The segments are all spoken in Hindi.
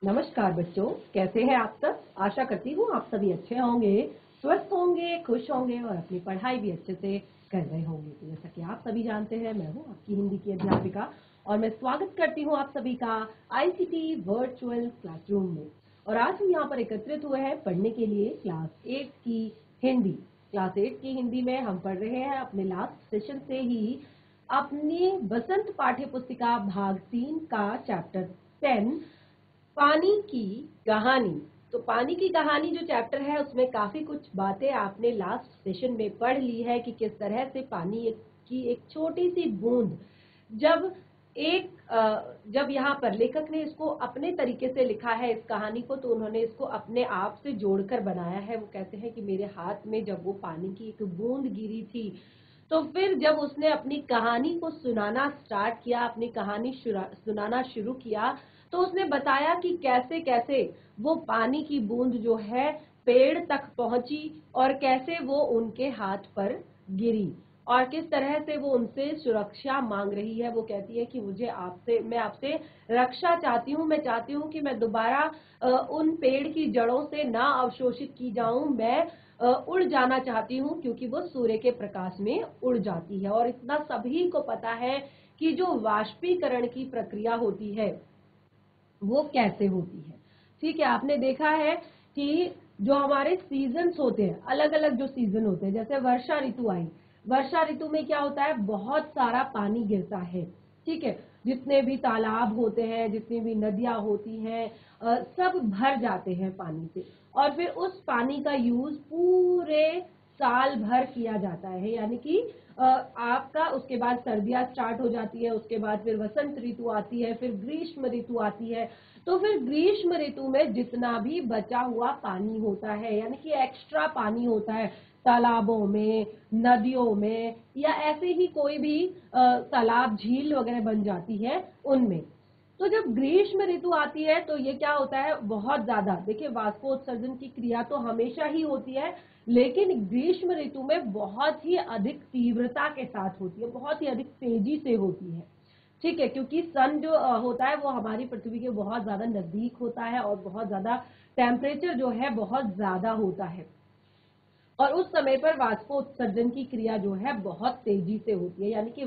नमस्कार बच्चों, कैसे हैं आप सब। आशा करती हूँ आप सभी अच्छे होंगे, स्वस्थ होंगे, खुश होंगे और अपनी पढ़ाई भी अच्छे से कर रहे होंगे। तो जैसा कि आप सभी जानते हैं, मैं हूँ आपकी हिंदी की अध्यापिका और मैं स्वागत करती हूँ आप सभी का आईसीटी वर्चुअल क्लासरूम में। और आज हम यहाँ पर एकत्रित हुए हैं पढ़ने के लिए क्लास 8 की हिंदी। क्लास 8 की हिंदी में हम पढ़ रहे हैं अपने लास्ट सेशन से ही अपनी बसंत पाठ्य पुस्तिका भाग 3 का चैप्टर 10 पानी की कहानी। तो पानी की कहानी जो चैप्टर है उसमें काफी कुछ बातें आपने लास्ट सेशन में पढ़ ली है कि किस तरह से पानी की एक छोटी सी बूंद जब जब यहाँ पर लेखक ने इसको अपने तरीके से लिखा है इस कहानी को, तो उन्होंने इसको अपने आप से जोड़कर बनाया है। वो कहते हैं कि मेरे हाथ में जब वो पानी की एक बूंद गिरी थी, तो फिर जब उसने अपनी कहानी को सुनाना स्टार्ट किया, अपनी कहानी सुनाना शुरू किया, तो उसने बताया कि कैसे कैसे वो पानी की बूंद जो है पेड़ तक पहुंची और कैसे वो उनके हाथ पर गिरी और किस तरह से वो उनसे सुरक्षा मांग रही है। वो कहती है कि मैं आपसे रक्षा चाहती हूँ, मैं चाहती हूँ कि मैं दोबारा उन पेड़ की जड़ों से ना अवशोषित की जाऊं, मैं उड़ जाना चाहती हूँ, क्योंकि वो सूर्य के प्रकाश में उड़ जाती है। और इतना सभी को पता है कि जो वाष्पीकरण की प्रक्रिया होती है वो कैसे होती है। ठीक है, आपने देखा है कि जो हमारे सीजन्स होते हैं, अलग अलग जो सीजन होते हैं, जैसे वर्षा ऋतु आई, वर्षा ऋतु में क्या होता है, बहुत सारा पानी गिरता है। ठीक है, जितने भी तालाब होते हैं, जितनी भी नदियां होती हैं, सब भर जाते हैं पानी से और फिर उस पानी का यूज पूरे साल भर किया जाता है। यानी कि आपका उसके बाद सर्दियां स्टार्ट हो जाती है, उसके बाद फिर वसंत ऋतु आती है, फिर ग्रीष्म ऋतु आती है। तो फिर ग्रीष्म ऋतु में जितना भी बचा हुआ पानी होता है, यानी कि एक्स्ट्रा पानी होता है तालाबों में, नदियों में, या ऐसे ही कोई भी तालाब झील वगैरह बन जाती है उनमें, तो जब ग्रीष्म ऋतु आती है तो ये क्या होता है, बहुत ज्यादा, देखिए वाष्पोत्सर्जन की क्रिया तो हमेशा ही होती है, लेकिन ग्रीष्म ऋतु में बहुत ही अधिक तीव्रता के साथ होती है, बहुत ही अधिक तेजी से होती है। ठीक है, क्योंकि सन जो होता है वो हमारी पृथ्वी के बहुत ज्यादा नजदीक होता है और बहुत ज्यादा टेम्परेचर जो है बहुत ज्यादा होता है और उस समय पर वाष्पोत्सर्जन की क्रिया जो है बहुत तेजी से होती है, यानी कि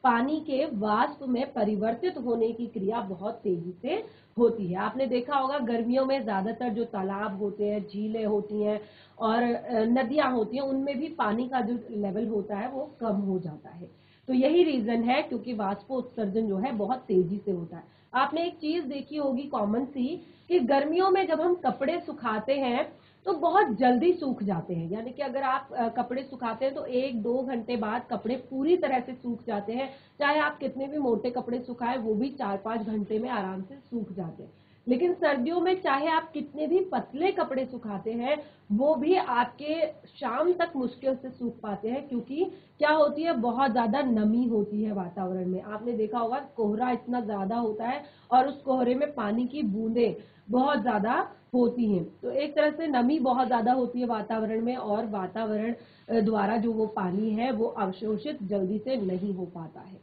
पानी के वाष्प में परिवर्तित होने की क्रिया बहुत तेजी से होती है। आपने देखा होगा गर्मियों में ज्यादातर जो तालाब होते हैं, झीलें होती हैं और नदियां होती हैं, उनमें भी पानी का जो लेवल होता है वो कम हो जाता है। तो यही रीजन है, क्योंकि वाष्पोत्सर्जन जो है बहुत तेजी से होता है। आपने एक चीज देखी होगी कॉमन सी, कि गर्मियों में जब हम कपड़े सुखाते हैं तो बहुत जल्दी सूख जाते हैं, यानी कि अगर आप कपड़े सुखाते हैं तो 1-2 घंटे बाद कपड़े पूरी तरह से सूख जाते हैं। चाहे आप कितने भी मोटे कपड़े सुखाएं, वो भी 4-5 घंटे में आराम से सूख जाते हैं। लेकिन सर्दियों में चाहे आप कितने भी पतले कपड़े सुखाते हैं, वो भी आपके शाम तक मुश्किल से सूख पाते हैं, क्योंकि क्या होती है, बहुत ज्यादा नमी होती है वातावरण में। आपने देखा होगा कोहरा इतना ज्यादा होता है और उस कोहरे में पानी की बूंदें बहुत ज्यादा होती हैं। तो एक तरह से नमी बहुत ज्यादा होती है वातावरण में और वातावरण द्वारा जो वो पानी है वो अवशोषित जल्दी से नहीं हो पाता है।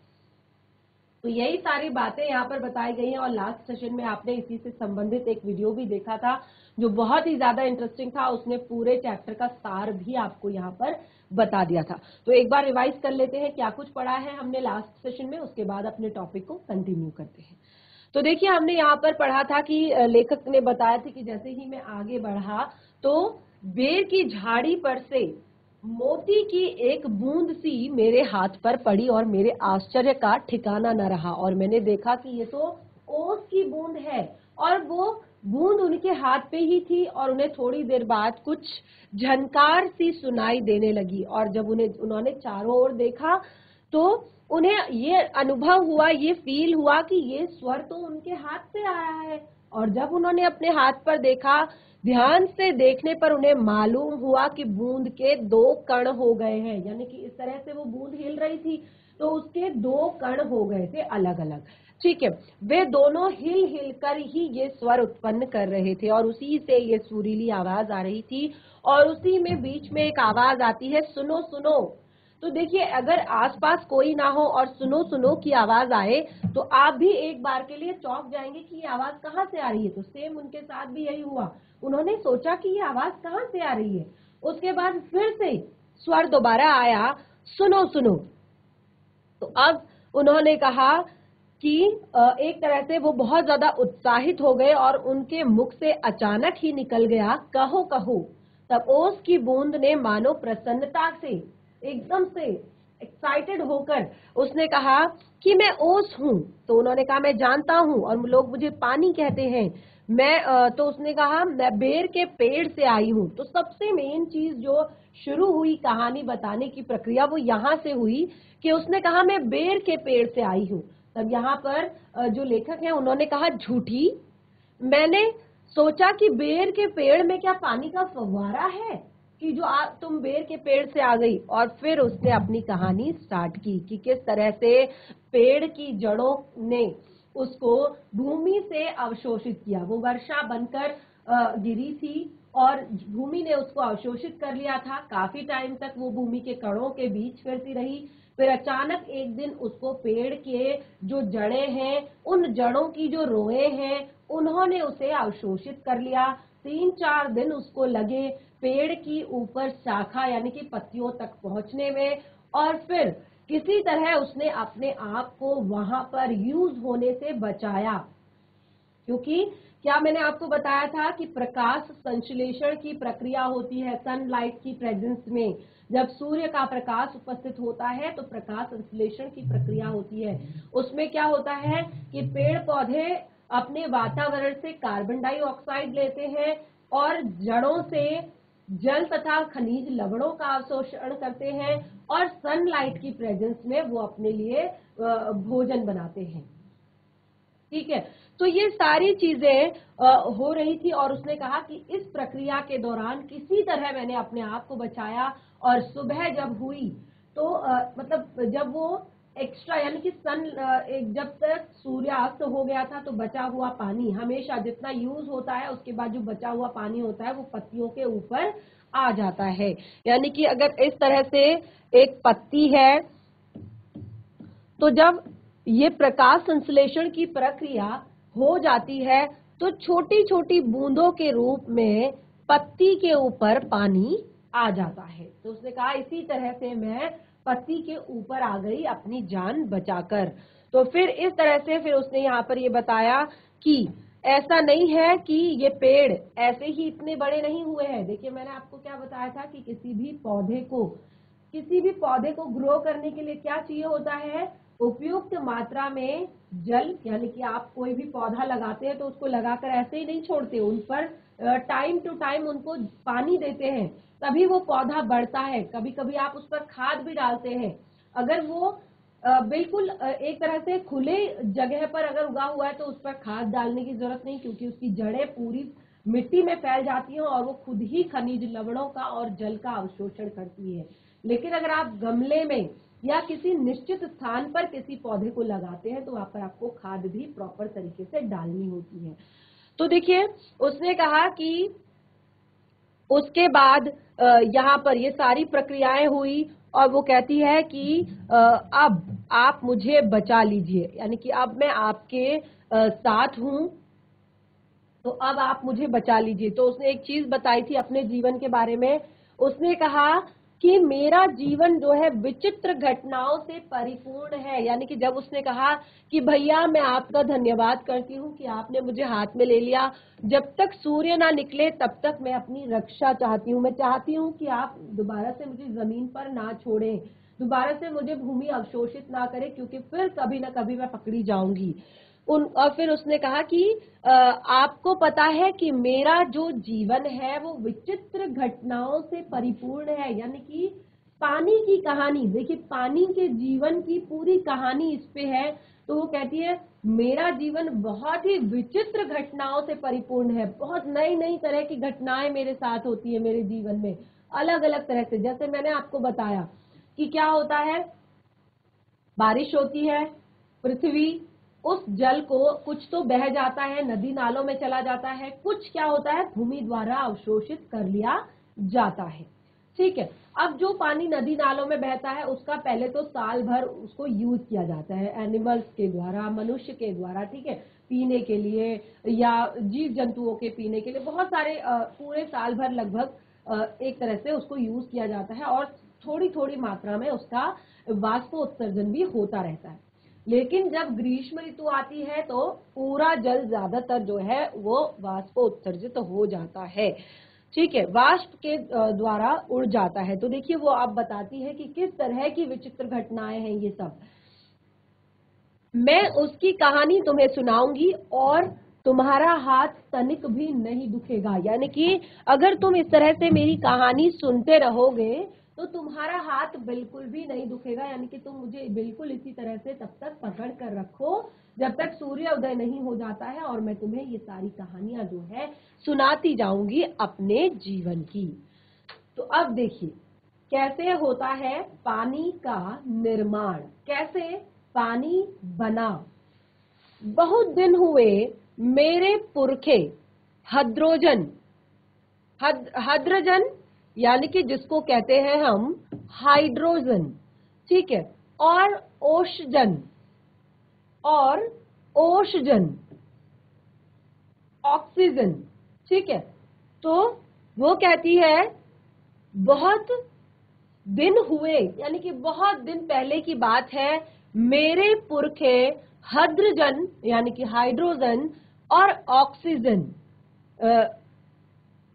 तो यही सारी बातें यहाँ पर बताई गई हैं और लास्ट सेशन में आपने इसी से संबंधित एक वीडियो भी देखा था जो बहुत ही ज्यादा इंटरेस्टिंग था। उसने पूरे चैप्टर का सार भी आपको यहाँ पर बता दिया था। तो एक बार रिवाइज कर लेते हैं क्या कुछ पढ़ा है हमने लास्ट सेशन में, उसके बाद अपने टॉपिक को कंटिन्यू करते हैं। तो देखिए, हमने यहाँ पर पढ़ा था कि लेखक ने बताया था कि जैसे ही मैं आगे बढ़ा तो बेर की झाड़ी पर से मोती की एक बूंद सी मेरे हाथ पर पड़ी और मेरे आश्चर्य का ठिकाना न रहा और मैंने देखा कि ये तो ओस की बूंद है और वो बूंद उनके हाथ पे ही थी और उन्हें थोड़ी देर बाद कुछ झनकार सी सुनाई देने लगी और जब उन्होंने चारों ओर देखा तो उन्हें ये अनुभव हुआ, ये फील हुआ कि ये स्वर तो उनके हाथ से आ रहा है। और जब उन्होंने अपने हाथ पर देखा, ध्यान से देखने पर उन्हें मालूम हुआ कि बूंद के 2 कण हो गए हैं, यानी कि इस तरह से वो बूंद हिल रही थी तो उसके 2 कण हो गए थे अलग अलग। ठीक है, वे दोनों हिल हिल कर ही ये स्वर उत्पन्न कर रहे थे और उसी से ये सुरीली आवाज आ रही थी और उसी में बीच में एक आवाज आती है, सुनो सुनो। तो देखिए, अगर आसपास कोई ना हो और सुनो सुनो की आवाज आए तो आप भी एक बार के लिए चौंक जाएंगे कि ये आवाज कहाँ से आ रही है। तो सेम उनके साथ भी यही हुआ, उन्होंने सोचा कि ये आवाज कहाँ से आ रही है। उसके बाद फिर से स्वर दोबारा आया, सुनो सुनो। तो अब उन्होंने कहा कि एक तरह से वो बहुत ज्यादा उत्साहित हो गए और उनके मुख से अचानक ही निकल गया, कहो कहो। तब ओस की बूंद ने मानो प्रसन्नता से, एकदम से एक्साइटेड होकर उसने कहा कि मैं ओस हूं। तो उन्होंने कहा मैं जानता हूं और लोग मुझे पानी कहते हैं। तो उसने कहा मैं बेर के पेड़ से आई हूं। तो सबसे मेन चीज जो शुरू हुई कहानी बताने की प्रक्रिया वो यहाँ से हुई कि उसने कहा मैं बेर के पेड़ से आई हूँ। तब यहाँ पर जो लेखक है उन्होंने कहा झूठी, मैंने सोचा कि बेर के पेड़ में क्या पानी का फव्वारा है कि जो तुम बेर के पेड़ से आ गई। और फिर उसने अपनी कहानी स्टार्ट की कि किस तरह से पेड़ की जड़ों ने उसको भूमि से अवशोषित किया। वो वर्षा बनकर गिरी थी और भूमि ने उसको अवशोषित कर लिया था। काफी टाइम तक वो भूमि के कणों के बीच फिरती रही। फिर अचानक एक दिन उसको पेड़ के जो जड़ें हैं, उन जड़ों की जो रोए हैं, उन्होंने उसे अवशोषित कर लिया। 3-4 दिन उसको लगे पेड़ की ऊपर शाखा यानी कि पत्तियों तक पहुंचने में। और फिर किसी तरह उसने अपने आप को वहां पर यूज होने से बचाया, क्योंकि क्या मैंने आपको बताया था कि प्रकाश संश्लेषण की प्रक्रिया होती है सनलाइट की प्रेजेंस में। जब सूर्य का प्रकाश उपस्थित होता है तो प्रकाश संश्लेषण की प्रक्रिया होती है। उसमें क्या होता है कि पेड़ पौधे अपने वातावरण से कार्बन डाइऑक्साइड लेते हैं और जड़ों से जल तथा खनिज लवणों का अवशोषण करते हैं और सनलाइट की प्रेजेंस में वो अपने लिए भोजन बनाते हैं। ठीक है, तो ये सारी चीजें हो रही थी और उसने कहा कि इस प्रक्रिया के दौरान किसी तरह मैंने अपने आप को बचाया। और सुबह जब हुई तो मतलब जब वो एक्स्ट्रा यानी कि जब तक सूर्यास्त हो गया था तो बचा हुआ पानी हमेशा जितना यूज होता है उसके बाद जो बचा हुआ पानी होता है वो पत्तियों के ऊपर आ जाता है। यानी कि अगर इस तरह से एक पत्ती है तो जब ये प्रकाश संश्लेषण की प्रक्रिया हो जाती है तो छोटी छोटी बूंदों के रूप में पत्ती के ऊपर पानी आ जाता है। तो उसने कहा इसी तरह से मैं पत्ती के ऊपर आ गई अपनी जान बचाकर। तो फिर इस तरह से फिर उसने यहाँ पर ये बताया कि ऐसा नहीं है कि ये पेड़ ऐसे ही इतने बड़े नहीं हुए हैं। देखिए मैंने आपको क्या बताया था कि किसी भी पौधे को ग्रो करने के लिए क्या चाहिए होता है, उपयुक्त मात्रा में जल। यानी कि आप कोई भी पौधा लगाते हैं तो उसको लगाकर ऐसे ही नहीं छोड़ते, उन पर टाइम टू टाइम उनको पानी देते हैं, तभी वो पौधा बढ़ता है। कभी कभी आप उस पर खाद भी डालते हैं। अगर वो बिल्कुल एक तरह से खुले जगह पर अगर उगा हुआ है तो उस पर खाद डालने की जरूरत नहीं, क्योंकि उसकी जड़ें पूरी मिट्टी में फैल जाती हैं और वो खुद ही खनिज लवणों का और जल का अवशोषण करती है। लेकिन अगर आप गमले में या किसी निश्चित स्थान पर किसी पौधे को लगाते हैं तो वहां पर आपको खाद भी प्रॉपर तरीके से डालनी होती है। तो देखिए उसने कहा कि उसके बाद यहाँ पर ये सारी प्रक्रियाएं हुई और वो कहती है कि अब आप मुझे बचा लीजिए, यानी कि अब मैं आपके साथ हूं, तो अब आप मुझे बचा लीजिए। तो उसने एक चीज बताई थी अपने जीवन के बारे में। उसने कहा कि मेरा जीवन जो है विचित्र घटनाओं से परिपूर्ण है। यानी कि जब उसने कहा कि भैया मैं आपका धन्यवाद करती हूँ कि आपने मुझे हाथ में ले लिया, जब तक सूर्य ना निकले तब तक मैं अपनी रक्षा चाहती हूँ। मैं चाहती हूँ कि आप दोबारा से मुझे जमीन पर ना छोड़ें, दोबारा से मुझे भूमि अवशोषित ना करे, क्योंकि फिर कभी ना कभी मैं पकड़ी जाऊंगी। और फिर उसने कहा कि आपको पता है कि मेरा जो जीवन है वो विचित्र घटनाओं से परिपूर्ण है। यानी कि पानी की कहानी, देखिए पानी के जीवन की पूरी कहानी इस पे है। तो वो कहती है मेरा जीवन बहुत ही विचित्र घटनाओं से परिपूर्ण है, बहुत नई नई तरह की घटनाएं मेरे साथ होती है मेरे जीवन में, अलग अलग तरह से। जैसे मैंने आपको बताया कि क्या होता है, बारिश होती है, पृथ्वी उस जल को कुछ तो बह जाता है, नदी नालों में चला जाता है, कुछ क्या होता है भूमि द्वारा अवशोषित कर लिया जाता है। ठीक है। अब जो पानी नदी नालों में बहता है उसका पहले तो साल भर उसको यूज किया जाता है एनिमल्स के द्वारा, मनुष्य के द्वारा, ठीक है, पीने के लिए या जीव जंतुओं के पीने के लिए, बहुत सारे पूरे साल भर लगभग एक तरह से उसको यूज किया जाता है और थोड़ी थोड़ी मात्रा में उसका वाष्पोत्सर्जन भी होता रहता है। लेकिन जब ग्रीष्म ऋतु आती है तो पूरा जल ज्यादातर जो है वो वाष्पोत्सर्जित हो जाता है, ठीक है, वाष्प के द्वारा उड़ जाता है। तो देखिए वो आप बताती है कि किस तरह की विचित्र घटनाएं हैं ये सब। मैं उसकी कहानी तुम्हें सुनाऊंगी और तुम्हारा हाथ तनिक भी नहीं दुखेगा, यानी कि अगर तुम इस तरह से मेरी कहानी सुनते रहोगे तो तुम्हारा हाथ बिल्कुल भी नहीं दुखेगा, यानी कि तुम मुझे बिल्कुल इसी तरह से तब तक पकड़ कर रखो जब तक सूर्योदय नहीं हो जाता है और मैं तुम्हें ये सारी कहानियां जो है सुनाती जाऊंगी अपने जीवन की। तो अब देखिए कैसे होता है पानी का निर्माण, कैसे पानी बना। बहुत दिन हुए मेरे पुरखे हद्रोजन, हद्रजन यानी कि जिसको कहते हैं हम हाइड्रोजन, ठीक है, और ओशजन, और ओशजन, ऑक्सीजन, ठीक है। तो वो कहती है बहुत दिन हुए, यानी कि बहुत दिन पहले की बात है, मेरे पुरखे हद्रजन यानी कि हाइड्रोजन और ऑक्सीजन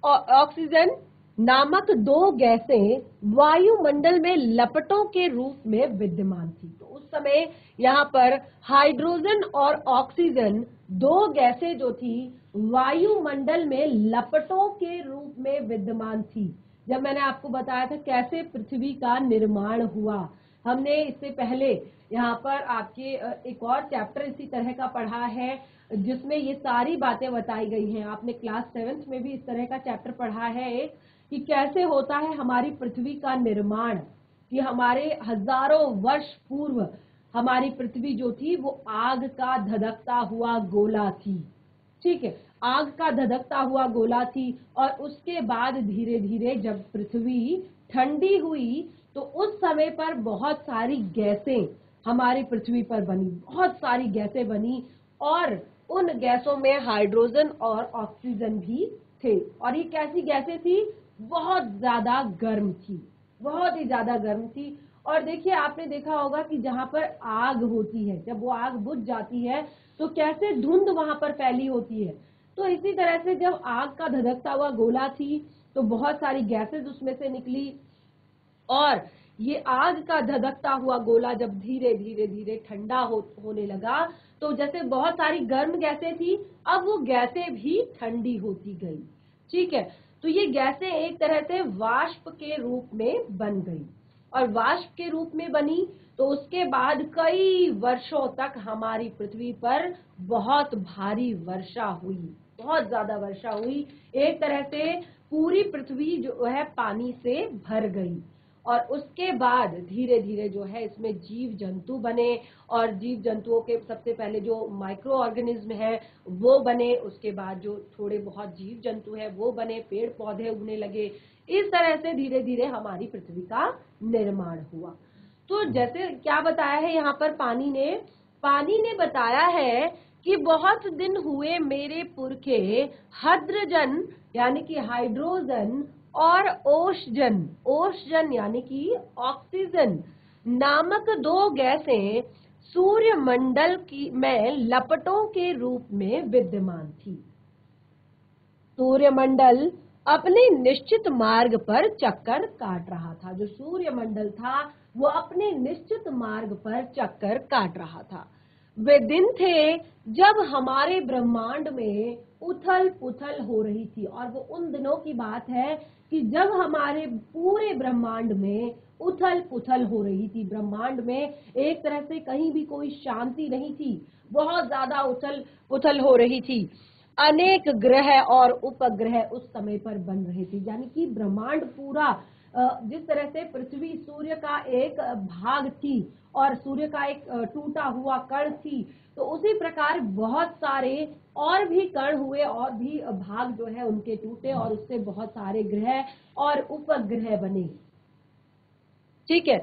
ऑक्सीजन नामक दो गैसें वायुमंडल में लपटों के रूप में विद्यमान थी। तो उस समय यहाँ पर हाइड्रोजन और ऑक्सीजन दो गैसें जो थी वायुमंडल में लपटों के रूप में विद्यमान थी। जब मैंने आपको बताया था कैसे पृथ्वी का निर्माण हुआ, हमने इससे पहले यहाँ पर आपके एक और चैप्टर इसी तरह का पढ़ा है जिसमें ये सारी बातें बताई गई हैं। आपने क्लास 7th में भी इस तरह का चैप्टर पढ़ा है एक, कि कैसे होता है हमारी पृथ्वी का निर्माण, कि हमारे हजारों वर्ष पूर्व हमारी पृथ्वी जो थी वो आग का धधकता हुआ गोला थी, ठीक है, आग का धधकता हुआ गोला थी। और उसके बाद धीरे धीरे जब पृथ्वी ठंडी हुई तो उस समय पर बहुत सारी गैसें हमारी पृथ्वी पर बनी, बहुत सारी गैसें बनी और उन गैसों में हाइड्रोजन और ऑक्सीजन भी थे। और ये कैसी गैसें थी, बहुत ज्यादा गर्म थी, बहुत ही ज्यादा गर्म थी। और देखिए आपने देखा होगा कि जहां पर आग होती है, जब वो आग बुझ जाती है तो कैसे धुंध वहां पर फैली होती है। तो इसी तरह से जब आग का धधकता हुआ गोला थी तो बहुत सारी गैसेज उसमें से निकली और ये आग का धधकता हुआ गोला जब धीरे धीरे धीरे ठंडा होने लगा तो जैसे बहुत सारी गर्म गैसें थी अब वो गैसें भी ठंडी होती गई, ठीक है। तो ये गैसें एक तरह से वाष्प के रूप में बन गई और वाष्प के रूप में बनी तो उसके बाद कई वर्षों तक हमारी पृथ्वी पर बहुत भारी वर्षा हुई, बहुत ज्यादा वर्षा हुई। एक तरह से पूरी पृथ्वी जो है पानी से भर गई और उसके बाद धीरे धीरे जो है इसमें जीव जंतु बने और जीव जंतुओं के सबसे पहले जो माइक्रो ऑर्गेनिज्म है वो बने, उसके बाद जो थोड़े बहुत जीव जंतु है वो बने, पेड़ पौधे उगने लगे। इस तरह से धीरे धीरे हमारी पृथ्वी का निर्माण हुआ। तो जैसे क्या बताया है यहाँ पर पानी ने बताया है कि बहुत दिन हुए मेरे पुरखे हद्रजन यानी कि हाइड्रोजन और ओशजन, ओशजन यानी कि ऑक्सीजन नामक दो गैसें सूर्यमंडल की में लपटों के रूप में विद्यमान थी। सूर्यमंडल अपने निश्चित मार्ग पर चक्कर काट रहा था, जो सूर्यमंडल था वो अपने निश्चित मार्ग पर चक्कर काट रहा था। वे दिन थे जब हमारे ब्रह्मांड में उथल पुथल हो रही थी और वो उन दिनों की बात है कि जब हमारे पूरे ब्रह्मांड में उथल पुथल हो रही थी। ब्रह्मांड में एक तरह से कहीं भी कोई शांति नहीं थी, बहुत ज्यादा उथल पुथल हो रही थी। अनेक ग्रह और उपग्रह उस समय पर बन रहे थे, यानी कि ब्रह्मांड पूरा जिस तरह से पृथ्वी सूर्य का एक भाग थी और सूर्य का एक टूटा हुआ कण थी, तो उसी प्रकार बहुत सारे और भी कण हुए और भी भाग जो है उनके टूटे और उससे बहुत सारे ग्रह और उपग्रह बने। ठीक है,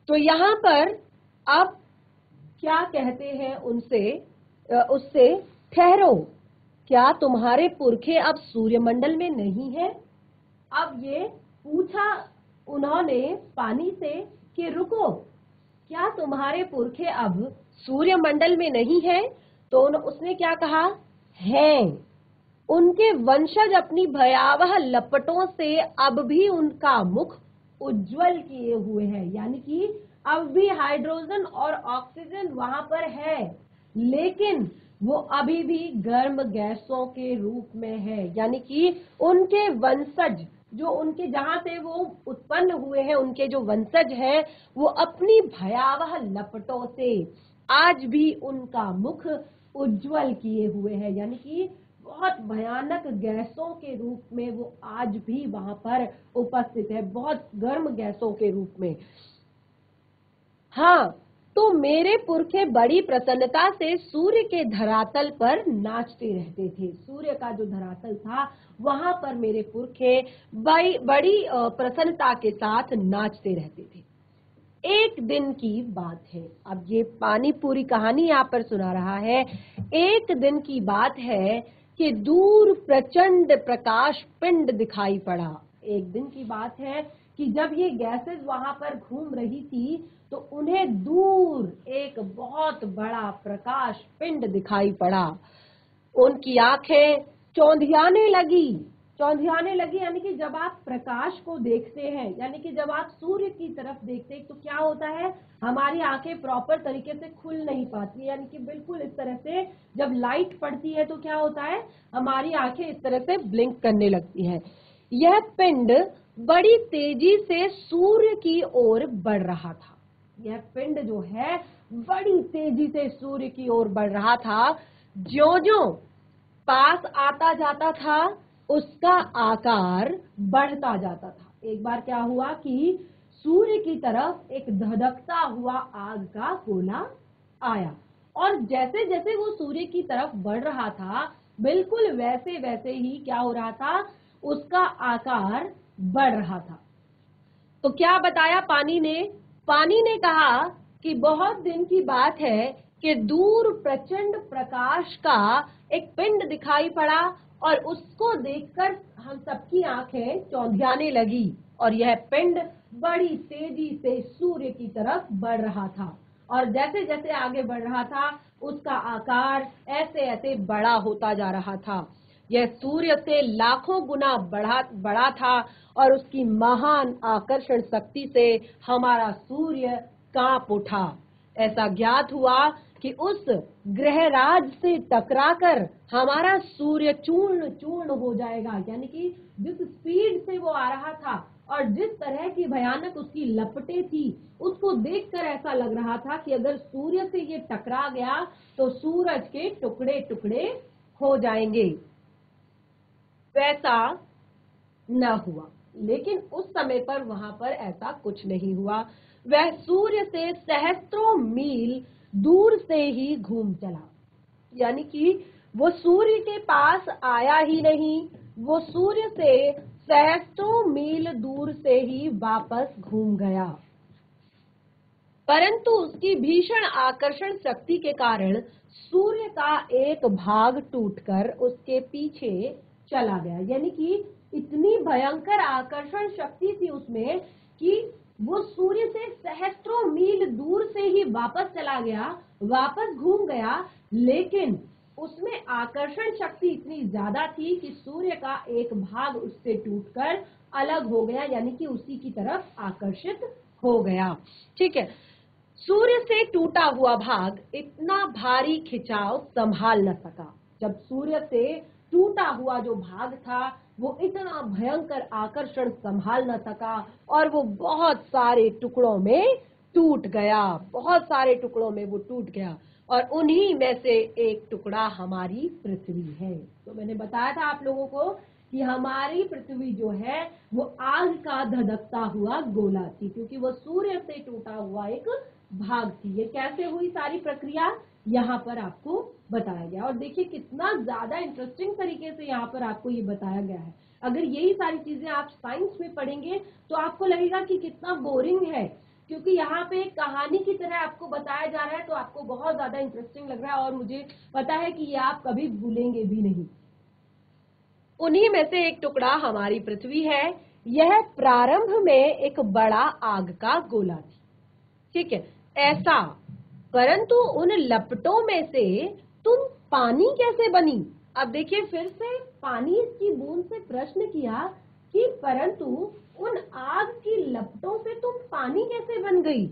तो यहाँ पर अब क्या कहते हैं उससे, ठहरो, क्या तुम्हारे पुरखे अब सूर्यमंडल में नहीं है? अब ये पूछा उन्होंने पानी से कि रुको, क्या तुम्हारे पुरखे अब सूर्यमंडल में नहीं है? तो उसने क्या कहा? हैं। उनके वंशज अपनी भयावह लपटों से अब भी उनका मुख उज्जवल किए हुए हैं, यानी कि अब भी हाइड्रोजन और ऑक्सीजन वहां पर है, लेकिन वो अभी भी गर्म गैसों के रूप में है। यानी कि उनके वंशज जो उनके जहां से वो उत्पन्न हुए हैं, उनके जो वंशज हैं, वो अपनी भयावह लपटों से आज भी उनका मुख उज्जवल किए हुए हैं, यानी कि बहुत भयानक गैसों के रूप में वो आज भी वहां पर उपस्थित है, बहुत गर्म गैसों के रूप में। हाँ, तो मेरे पुरखे बड़ी प्रसन्नता से सूर्य के धरातल पर नाचते रहते थे। सूर्य का जो धरातल था वहां पर मेरे पुरखे बड़ी प्रसन्नता के साथ नाचते रहते थे। एक दिन की बात है, अब ये पानी पूरी कहानी यहाँ पर सुना रहा है। एक दिन की बात है कि दूर प्रचंड प्रकाश पिंड दिखाई पड़ा। एक दिन की बात है कि जब ये गैसेस वहां पर घूम रही थी तो उन्हें दूर एक बहुत बड़ा प्रकाश पिंड दिखाई पड़ा। उनकी आंखें चौंधियाने लगी, यानी कि जब आप प्रकाश को देखते हैं, यानी कि जब आप सूर्य की तरफ देखते हैं तो क्या होता है, हमारी आंखें प्रॉपर तरीके से खुल नहीं पाती, यानी कि बिल्कुल इस तरह से जब लाइट पड़ती है तो क्या होता है, हमारी आंखें इस तरह से ब्लिंक करने लगती हैं। यह पिंड बड़ी तेजी से सूर्य की ओर बढ़ रहा था। यह पिंड जो है बड़ी तेजी से सूर्य की ओर बढ़ रहा था। ज्यों-ज्यों पास आता जाता था उसका आकार बढ़ता जाता था। एक बार क्या हुआ कि सूर्य की तरफ एक धधकता हुआ आग का गोला आया और जैसे जैसे वो सूर्य की तरफ बढ़ रहा था, बिल्कुल वैसे वैसे ही क्या हो रहा था, उसका आकार बढ़ रहा था। तो क्या बताया पानी ने कहा कि बहुत दिन की बात है कि दूर प्रचंड प्रकाश का एक पिंड दिखाई पड़ा और उसको देखकर हम सबकी आंखें चौंधियाने लगी और यह पिंड बड़ी तेजी से सूर्य की तरफ बढ़ रहा था और जैसे जैसे आगे बढ़ रहा था उसका आकार ऐसे ऐसे बड़ा होता जा रहा था। यह सूर्य से लाखों गुना बड़ा था और उसकी महान आकर्षण शक्ति से हमारा सूर्य कांप उठा। ऐसा ज्ञात हुआ कि उस ग्रहराज से टकराकर हमारा सूर्य चूर्ण चूर्ण हो जाएगा, यानी कि जिस स्पीड से वो आ रहा था और जिस तरह की भयानक उसकी लपटें थी, उसको देखकर ऐसा लग रहा था कि अगर सूर्य से ये टकरा गया तो सूरज के टुकड़े टुकड़े हो जाएंगे। वैसा न हुआ, लेकिन उस समय पर वहां पर ऐसा कुछ नहीं हुआ। वह सूर्य से सहस्त्रों मील दूर से ही घूम चला, यानी कि वो सूर्य के पास आया ही नहीं, वो सूर्य से सहस्त्रों मील दूर से ही वापस घूम गया। परंतु उसकी भीषण आकर्षण शक्ति के कारण सूर्य का एक भाग टूटकर उसके पीछे चला गया, यानी कि इतनी भयंकर आकर्षण शक्ति थी उसमें कि वो सूर्य से सहस्त्रों मील दूर से ही वापस चला गया, वापस घूम गया, लेकिन उसमें आकर्षण शक्ति इतनी ज्यादा थी कि सूर्य का एक भाग उससे टूटकर अलग हो गया, यानी कि उसी की तरफ आकर्षित हो गया। ठीक है, सूर्य से टूटा हुआ भाग इतना भारी खिंचाव संभाल न सका। जब सूर्य से टूटा हुआ जो भाग था वो इतना भयंकर आकर्षण संभाल न सका और वो बहुत सारे टुकड़ों में टूट गया, बहुत सारे टुकड़ों में वो टूट गया और उन्हीं में से एक टुकड़ा हमारी पृथ्वी है। तो मैंने बताया था आप लोगों को कि हमारी पृथ्वी जो है वो आग का धधकता हुआ गोला थी, क्योंकि वो सूर्य से टूटा हुआ एक भाग थी। ये कैसे हुई सारी प्रक्रिया, यहाँ पर आपको बताया गया। और देखिए कितना ज्यादा इंटरेस्टिंग तरीके से यहाँ पर आपको ये बताया गया है। अगर यही सारी चीजें आप साइंस में पढ़ेंगे तो आपको लगेगा कि कितना बोरिंग है, क्योंकि यहाँ पे एक कहानी की तरह आपको बताया जा रहा है, तो आपको बहुत ज्यादा इंटरेस्टिंग लग रहा है और मुझे पता है कि ये आप कभी भूलेंगे भी नहीं। उन्हीं में से एक टुकड़ा हमारी पृथ्वी है। यह प्रारंभ में एक बड़ा आग का गोला थी, ठीक है, ऐसा, परंतु उन लपटों में से तुम पानी कैसे बनी? अब देखिए फिर से पानी की बूंद से प्रश्न किया कि परंतु उन आग की लपटों से तुम पानी कैसे बन गई?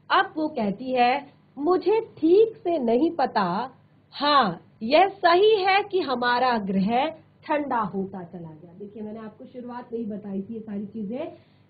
अब वो कहती है मुझे ठीक से नहीं पता। हाँ, यह सही है कि हमारा ग्रह ठंडा होता चला गया। देखिए मैंने आपको शुरुआत में ही बताई थी ये सारी चीजें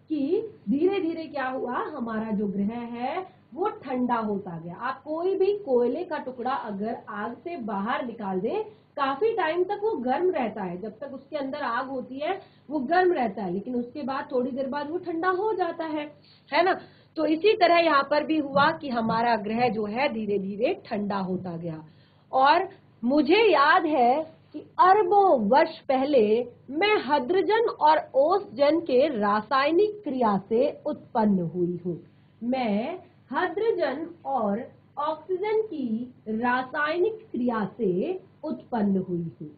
कि धीरे धीरे क्या हुआ, हमारा जो ग्रह है वो ठंडा होता गया। आप कोई भी कोयले का टुकड़ा अगर आग से बाहर निकाल दें, काफी टाइम तक वो गर्म रहता है, जब तक उसके अंदर आग होती है वो गर्म रहता है, लेकिन उसके बाद थोड़ी देर बाद वो ठंडा हो जाता है ना। तो इसी तरह यहाँ पर भी हुआ कि हमारा ग्रह जो है धीरे धीरे ठंडा होता गया। और मुझे याद है कि अरबों वर्ष पहले मैं हाइड्रोजन और ओसजन के रासायनिक क्रिया से उत्पन्न हुई हूँ। मैं हाइड्रोजन और ऑक्सीजन की रासायनिक क्रिया से उत्पन्न हुई हूँ।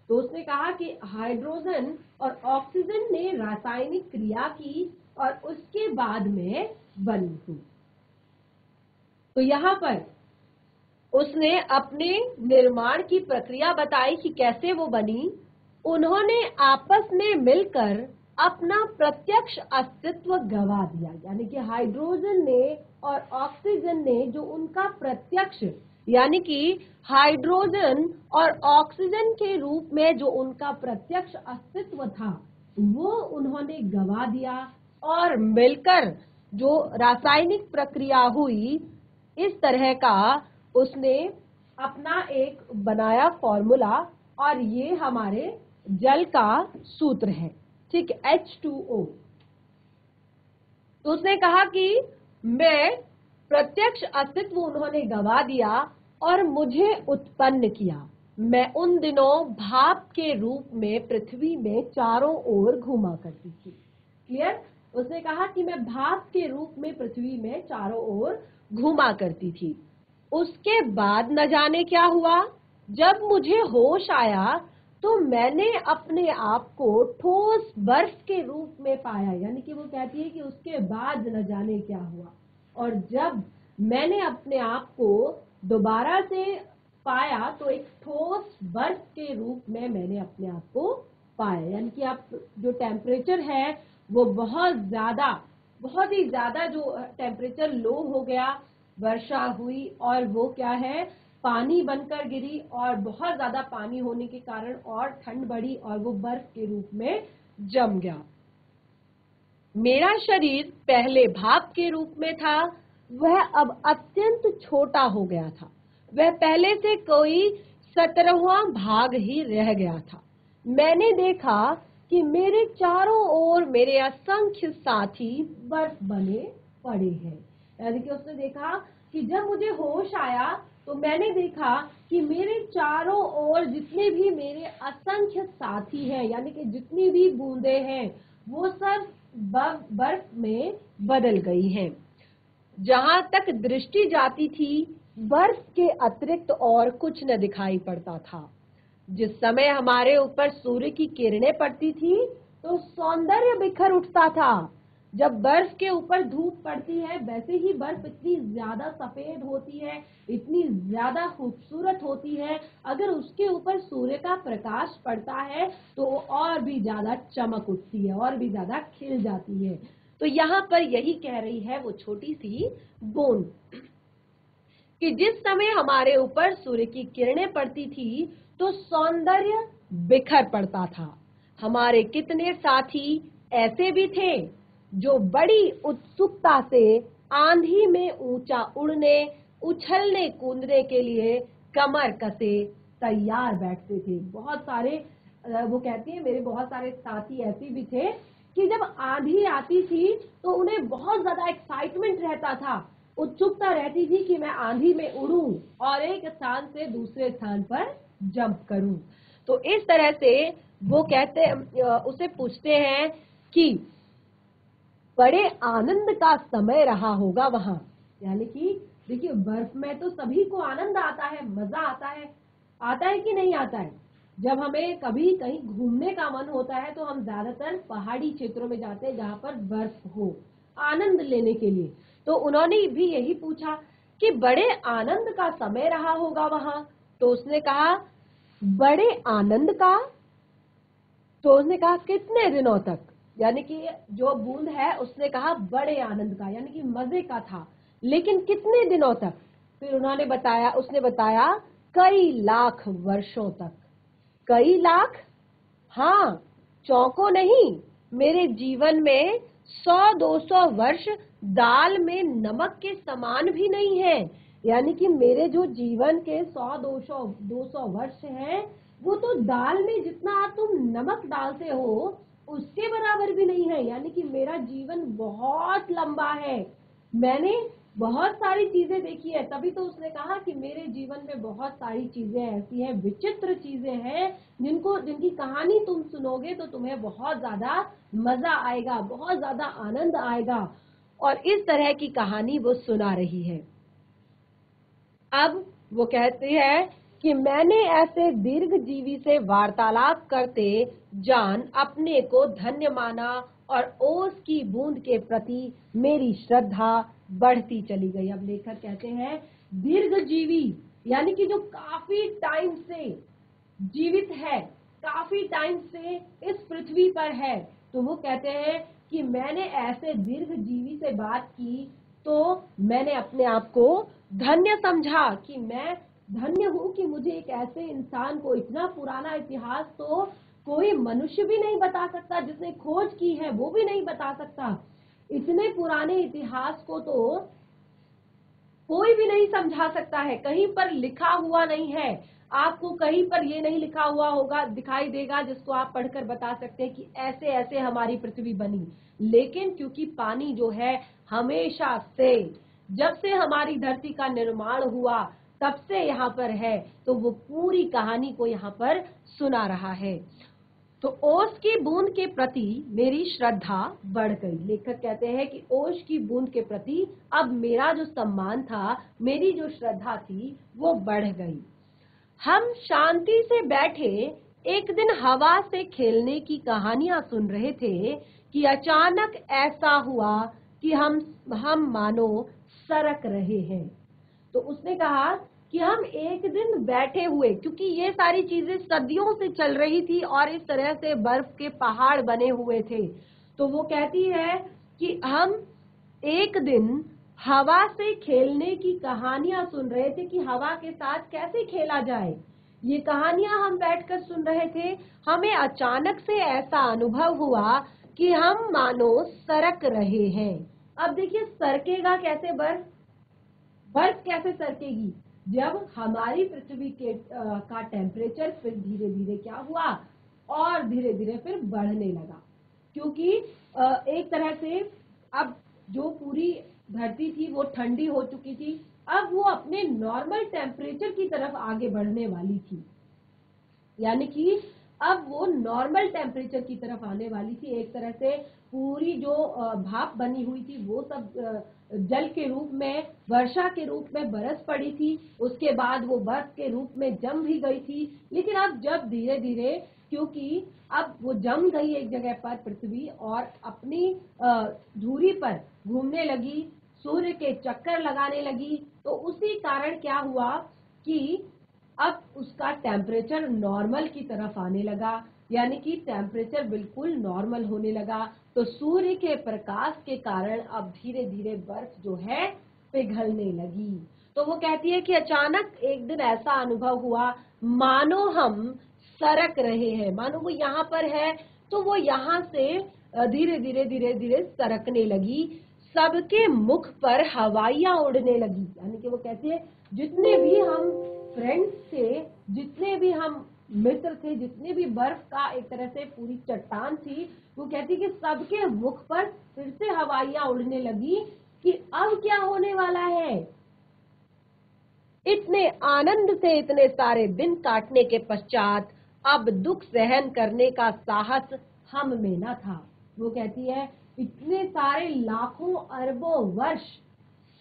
तो उसने कहा कि हाइड्रोजन और ऑक्सीजन ने रासायनिक क्रिया की और उसके बाद में बनी हूँ। तो यहाँ पर उसने अपने निर्माण की प्रक्रिया बताई कि कैसे वो बनी। उन्होंने आपस में मिलकर अपना प्रत्यक्ष अस्तित्व गवा दिया, यानी कि हाइड्रोजन ने और ऑक्सीजन ने जो उनका प्रत्यक्ष, यानी कि हाइड्रोजन और ऑक्सीजन के रूप में जो उनका प्रत्यक्ष अस्तित्व था वो उन्होंने गवा दिया। और मिलकर जो रासायनिक प्रक्रिया हुई, इस तरह का उसने अपना एक बनाया फॉर्मूला, और ये हमारे जल का सूत्र है, ठीक है, H2O। तो उसने कहा कि मैं प्रत्यक्ष अस्तित्व उन्होंने गवा दिया और मुझे उत्पन्न किया। मैं उन दिनों भाप के रूप में पृथ्वी में चारों ओर घूमा करती थी। क्लियर? उसने कहा कि मैं भाप के रूप में पृथ्वी में चारों ओर घूमा करती थी। उसके बाद न जाने क्या हुआ, जब मुझे होश आया तो मैंने अपने आप को ठोस बर्फ के रूप में पाया। यानी कि वो कहती है कि उसके बाद न जाने क्या हुआ, और जब मैंने अपने आप को दोबारा से पाया तो एक ठोस बर्फ के रूप में मैंने अपने आप को पाया। यानी कि आप जो टेम्परेचर है वो बहुत ही ज्यादा जो टेम्परेचर लो हो गया, वर्षा हुई और वो क्या है, पानी बनकर गिरी, और बहुत ज्यादा पानी होने के कारण और ठंड बढ़ी और वो बर्फ के रूप में जम गया। मेरा शरीर पहले भाप के रूप में था, वह अब अत्यंत छोटा हो गया था। वह पहले से कोई 17वां भाग ही रह गया था। मैंने देखा कि मेरे चारों ओर मेरे असंख्य साथी बर्फ बने पड़े हैं। यानी कि उसने देखा कि जब मुझे होश आया तो मैंने देखा कि मेरे चारों ओर जितने भी मेरे असंख्य साथी हैं, यानी कि जितनी भी बूंदें हैं वो सब बर्फ में बदल गई हैं। जहां तक दृष्टि जाती थी बर्फ के अतिरिक्त और कुछ न दिखाई पड़ता था। जिस समय हमारे ऊपर सूर्य की किरणें पड़ती थी तो सौंदर्य बिखर उठता था। जब बर्फ के ऊपर धूप पड़ती है वैसे ही बर्फ इतनी ज्यादा सफेद होती है, इतनी ज्यादा खूबसूरत होती है। अगर उसके ऊपर सूर्य का प्रकाश पड़ता है तो वो और भी ज्यादा चमक उठती है, और भी ज्यादा खिल जाती है। तो यहाँ पर यही कह रही है वो छोटी सी बूंद कि जिस समय हमारे ऊपर सूर्य की किरणें पड़ती थी तो सौंदर्य बिखर पड़ता था। हमारे कितने साथी ऐसे भी थे जो बड़ी उत्सुकता से आंधी में ऊंचा उड़ने, उछलने कूदने के लिए कमर कसे तैयार बैठते थे। बहुत सारे वो कहती है मेरे बहुत सारे साथी ऐसे भी थे कि जब आंधी आती थी तो उन्हें बहुत ज्यादा एक्साइटमेंट रहता था उत्सुकता रहती थी कि मैं आंधी में उड़ूं और एक स्थान से दूसरे स्थान पर जंप करूं। तो इस तरह से वो उसे पूछते हैं कि बड़े आनंद का समय रहा होगा वहां। यानी कि देखिए, बर्फ में तो सभी को आनंद आता है, मजा आता है कि नहीं आता है। जब हमें कभी कहीं घूमने का मन होता है तो हम ज्यादातर पहाड़ी क्षेत्रों में जाते हैं जहां पर बर्फ हो, आनंद लेने के लिए। तो उन्होंने भी यही पूछा कि बड़े आनंद का समय रहा होगा वहां। तो उसने कहा बड़े आनंद का। तो उसने कहा कितने दिनों तक, यानी कि जो बूंद है उसने कहा बड़े आनंद का, यानी कि मजे का था, लेकिन कितने दिनों तक। फिर उसने बताया कई लाख वर्षों तक। कई लाख? हाँ, चौंको नहीं, मेरे जीवन में 100-200 वर्ष दाल में नमक के समान भी नहीं है। यानी कि मेरे जो जीवन के 100-200 वर्ष हैं, वो तो दाल में जितना तुम नमक डालते हो उसके बराबर भी नहीं है। यानी कि मेरा जीवन बहुत लंबा है, मैंने बहुत सारी चीजें देखी है। तभी तो उसने कहा कि मेरे जीवन में बहुत सारी चीजें ऐसी हैं, विचित्र चीजें हैं, जिनकी कहानी तुम सुनोगे तो तुम्हें बहुत ज्यादा मजा आएगा, बहुत ज्यादा आनंद आएगा। और इस तरह की कहानी वो सुना रही है। अब वो कहती है कि मैंने ऐसे दीर्घजीवी से वार्तालाप करते जान अपने को धन्य माना और ओस की बूंद के प्रति मेरी श्रद्धा बढ़ती चली गई। अब लेखक कहते हैं दीर्घजीवी, यानी कि जो काफी टाइम से जीवित है, काफी टाइम से इस पृथ्वी पर है। तो वो कहते हैं कि मैंने ऐसे दीर्घजीवी से बात की तो मैंने अपने आप को धन्य समझा कि मैं धन्य हूं कि मुझे एक ऐसे इंसान को, इतना पुराना इतिहास तो कोई मनुष्य भी नहीं बता सकता, जिसने खोज की है वो भी नहीं बता सकता। इतने पुराने इतिहास को तो कोई भी नहीं समझा सकता है, कहीं पर लिखा हुआ नहीं है। आपको कहीं पर ये नहीं लिखा हुआ होगा, दिखाई देगा जिसको आप पढ़कर बता सकते हैं कि ऐसे ऐसे हमारी पृथ्वी बनी। लेकिन क्योंकि पानी जो है हमेशा से, जब से हमारी धरती का निर्माण हुआ तब से यहाँ पर है, तो वो पूरी कहानी को यहाँ पर सुना रहा है। तो ओस की बूंद के प्रति मेरी श्रद्धा बढ़ गई। लेखक कहते हैं कि ओस की बूंद के प्रति अब मेरा जो सम्मान था, मेरी जो श्रद्धा थी, वो बढ़ गई। हम शांति से बैठे एक दिन हवा से खेलने की कहानियां सुन रहे थे कि अचानक ऐसा हुआ कि हम मानो सरक रहे हैं। तो उसने कहा कि हम एक दिन बैठे हुए, क्योंकि ये सारी चीजें सदियों से चल रही थी और इस तरह से बर्फ के पहाड़ बने हुए थे। तो वो कहती है कि हम एक दिन हवा से खेलने की कहानियां सुन रहे थे कि हवा के साथ कैसे खेला जाए। ये कहानियां हम बैठकर सुन रहे थे। हमें अचानक से ऐसा अनुभव हुआ कि हम मानो सरक रहे हैं। अब देखिए, सरकेगा कैसे बर्फ? बर्फ कैसे सरकेगी? जब हमारी पृथ्वी का टेम्परेचर फिर धीरे धीरे क्या हुआ, और धीरे धीरे फिर बढ़ने लगा। क्योंकि एक तरह से अब जो पूरी धरती थी वो ठंडी हो चुकी थी, अब वो अपने नॉर्मल टेम्परेचर की तरफ आगे बढ़ने वाली थी। यानी कि अब वो नॉर्मल टेम्परेचर की तरफ आने वाली थी। एक तरह से पूरी जो भाप बनी हुई थी वो सब जल के रूप में, वर्षा के रूप में बरस पड़ी थी। उसके बाद वो बर्फ के रूप में जम भी गई थी। लेकिन अब जब धीरे धीरे, क्योंकि अब वो जम गई एक जगह पर पृथ्वी और अपनी धुरी पर घूमने लगी, सूर्य के चक्कर लगाने लगी, तो उसी कारण क्या हुआ कि अब उसका टेम्परेचर नॉर्मल की तरफ आने लगा। यानी कि टेम्परेचर बिल्कुल नॉर्मल होने लगा। तो सूर्य के प्रकाश के कारण अब धीरे धीरे बर्फ जो है पिघलने लगी। तो वो कहती है कि अचानक एक दिन ऐसा अनुभव हुआ मानो हम सरक रहे हैं, मानो वो यहाँ पर है तो वो यहाँ से धीरे धीरे धीरे धीरे सरकने लगी। सबके मुख पर हवाइयां उड़ने लगी। यानी कि वो कहती है जितने भी हम फ्रेंड्स थे, जितने भी हम मित्र थे, जितने भी बर्फ का एक तरह से पूरी चट्टान थी, वो कहती कि सबके मुख पर फिर से हवाइयां उड़ने लगी कि अब क्या होने वाला है। इतने आनंद से इतने सारे दिन काटने के पश्चात अब दुख सहन करने का साहस हम में न था। वो कहती है इतने सारे लाखों अरबों वर्ष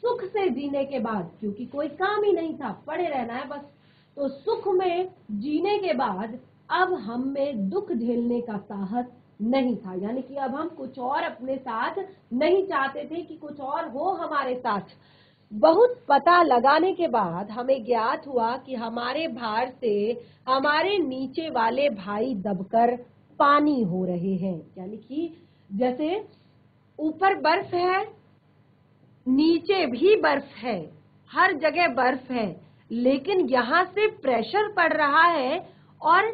सुख से जीने के बाद, क्योंकि कोई काम ही नहीं था, पड़े रहना है बस, तो सुख में जीने के बाद अब हम में दुख झेलने का साहस नहीं था। यानी कि अब हम कुछ और अपने साथ नहीं चाहते थे कि कुछ और हो हमारे साथ। बहुत पता लगाने के बाद हमें ज्ञात हुआ कि हमारे भार से हमारे नीचे वाले भाई दबकर पानी हो रहे हैं। यानी कि जैसे ऊपर बर्फ है, नीचे भी बर्फ है, हर जगह बर्फ है, लेकिन यहाँ से प्रेशर पड़ रहा है और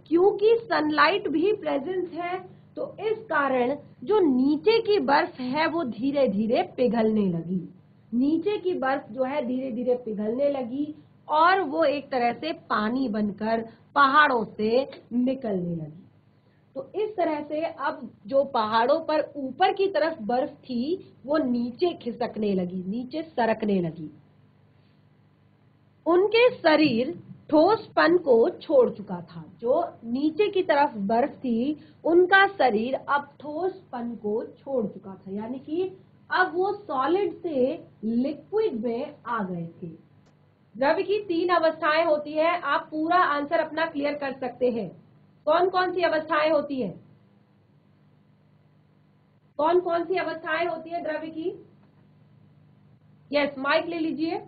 क्योंकि सनलाइट भी प्रेजेंस है तो इस कारण जो नीचे की बर्फ है वो धीरे धीरे पिघलने लगी। नीचे की बर्फ जो है धीरे धीरे पिघलने लगी और वो एक तरह से पानी बनकर पहाड़ों से निकलने लगी। तो इस तरह से अब जो पहाड़ों पर ऊपर की तरफ बर्फ थी वो नीचे खिसकने लगी, नीचे सरकने लगी। उनके शरीर ठोसपन को छोड़ चुका था। जो नीचे की तरफ बर्फ थी उनका शरीर अब ठोसपन को छोड़ चुका था, यानी कि अब वो सॉलिड से लिक्विड में आ गए थे। द्रव्य की 3 अवस्थाएं होती है। आप पूरा आंसर अपना क्लियर कर सकते हैं। कौन कौन सी अवस्थाएं होती है? कौन कौन सी अवस्थाएं होती है द्रव्य की? यस, माइक ले लीजिए।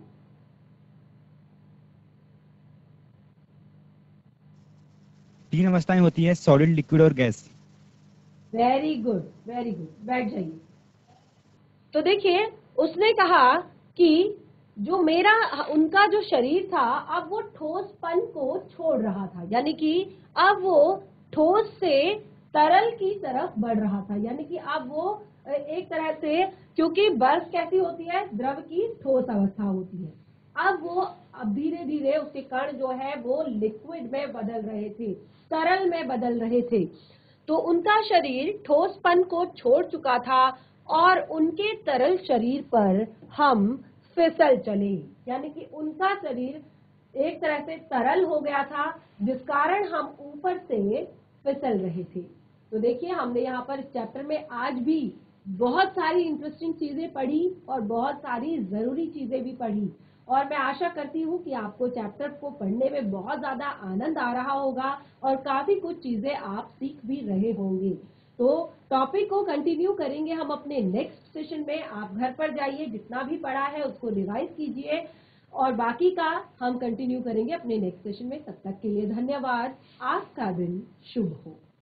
तीन अवस्थाएं होती है, सॉलिड, लिक्विड और gas. Very good, very good, बैठ जाइए। तो देखिए उसने कहा कि जो मेरा उनका जो शरीर था अब वो ठोसपन को छोड़ रहा था, यानी कि अब वो ठोस से तरल की तरफ बढ़ रहा था। यानी कि अब वो एक तरह से, क्योंकि बर्फ कैसी होती है, द्रव की ठोस अवस्था होती है, अब धीरे धीरे उसके कण जो है वो लिक्विड में बदल रहे थे, तरल में बदल रहे थे। तो उनका शरीर ठोसपन को छोड़ चुका था और उनके तरल शरीर पर हम फिसल चले। यानी कि उनका शरीर एक तरह से तरल हो गया था जिस कारण हम ऊपर से फिसल रहे थे। तो देखिए हमने यहाँ पर इस चैप्टर में आज भी बहुत सारी इंटरेस्टिंग चीजें पढ़ी और बहुत सारी जरूरी चीजें भी पढ़ी, और मैं आशा करती हूँ कि आपको चैप्टर को पढ़ने में बहुत ज्यादा आनंद आ रहा होगा और काफी कुछ चीजें आप सीख भी रहे होंगे। तो टॉपिक को कंटिन्यू करेंगे हम अपने नेक्स्ट सेशन में। आप घर पर जाइए, जितना भी पढ़ा है उसको रिवाइज कीजिए और बाकी का हम कंटिन्यू करेंगे अपने नेक्स्ट सेशन में। तब तक के लिए धन्यवाद। आपका दिन शुभ हो।